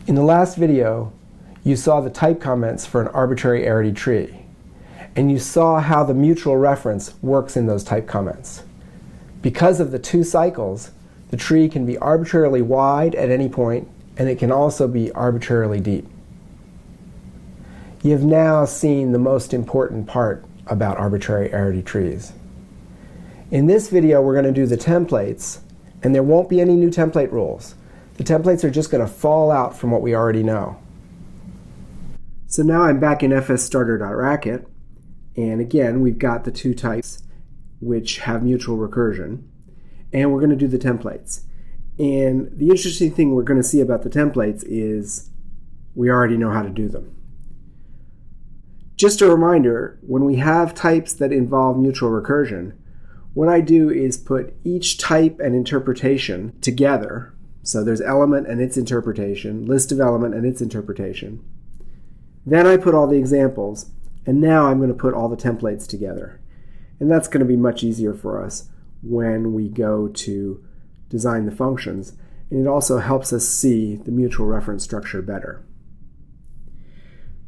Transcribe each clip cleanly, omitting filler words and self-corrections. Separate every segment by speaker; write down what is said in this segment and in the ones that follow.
Speaker 1: In the last video, you saw the type comments for an arbitrary arity tree, and you saw how the mutual reference works in those type comments. Because of the two cycles, the tree can be arbitrarily wide at any point, and it can also be arbitrarily deep. You have now seen the most important part about arbitrary arity trees. In this video, we're going to do the templates, and there won't be any new template rules. The templates are just going to fall out from what we already know. So now I'm back in fsstarter.racket, and again we've got the two types which have mutual recursion, and we're going to do the templates. And the interesting thing we're going to see about the templates is we already know how to do them. Just a reminder, when we have types that involve mutual recursion, what I do is put each type and interpretation together. So there's element and its interpretation, list of element and its interpretation. Then I put all the examples, and now I'm going to put all the templates together. And that's going to be much easier for us when we go to design the functions. And it also helps us see the mutual reference structure better.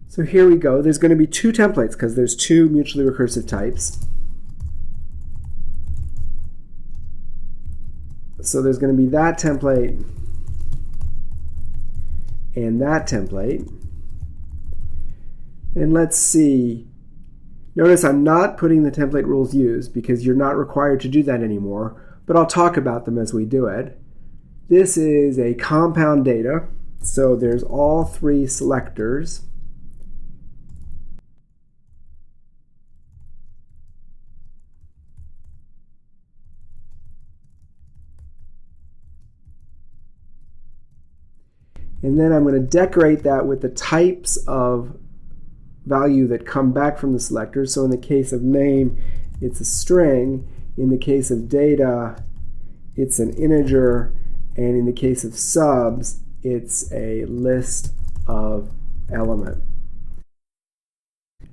Speaker 1: So here we go. There's going to be two templates because there's two mutually recursive types. So there's going to be that template and that template. And let's see. Notice I'm not putting the template rules used because you're not required to do that anymore, but I'll talk about them as we do it. This is a compound data, so there's all three selectors. And then I'm going to decorate that with the types of value that come back from the selector. So in the case of name, it's a string. In the case of data, it's an integer. And in the case of subs, it's a list of element.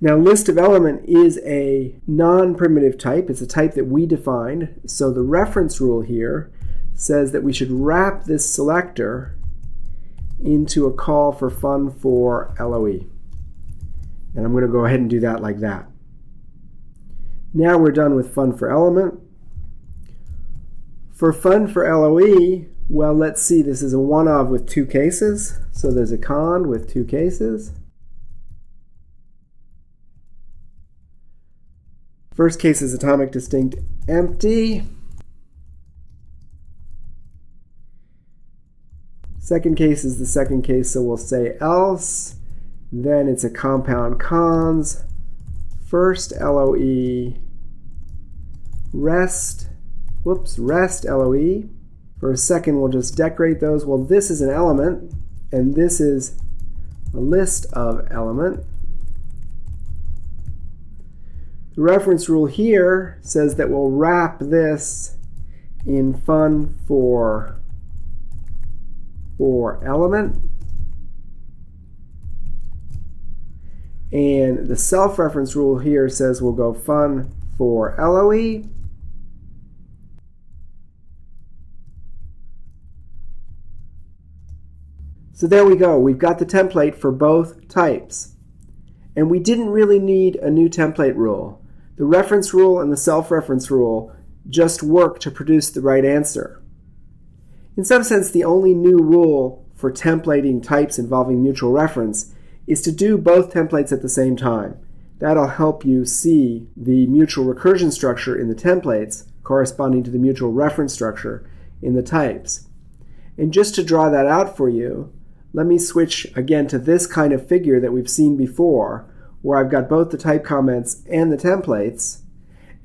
Speaker 1: Now, list of element is a non-primitive type. It's a type that we defined. So the reference rule here says that we should wrap this selector into a call for fun for LOE. And I'm going to go ahead and do that like that. Now we're done with fun for element. For fun for LOE, well, let's see, this is a one of with two cases. So there's a con with two cases. First case is atomic distinct empty. Second case is the second case, so we'll say else. Then it's a compound cons. First LOE, rest LOE. For a second, we'll just decorate those. Well, this is an element, and this is a list of element. The reference rule here says that we'll wrap this in fun for element. And the self-reference rule here says we'll go fun for LOE. So there we go. We've got the template for both types. And we didn't really need a new template rule. The reference rule and the self-reference rule just work to produce the right answer. In some sense, the only new rule for templating types involving mutual reference is to do both templates at the same time. That'll help you see the mutual recursion structure in the templates corresponding to the mutual reference structure in the types. And just to draw that out for you, let me switch again to this kind of figure that we've seen before, where I've got both the type comments and the templates,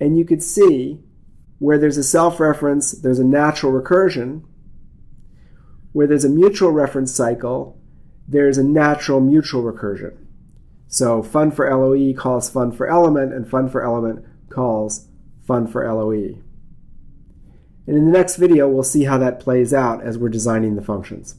Speaker 1: and you could see where there's a self-reference, there's a natural recursion. Where there's a mutual reference cycle, there's a natural mutual recursion. So fun for LOE calls fun for element, and fun for element calls fun for LOE. And in the next video, we'll see how that plays out as we're designing the functions.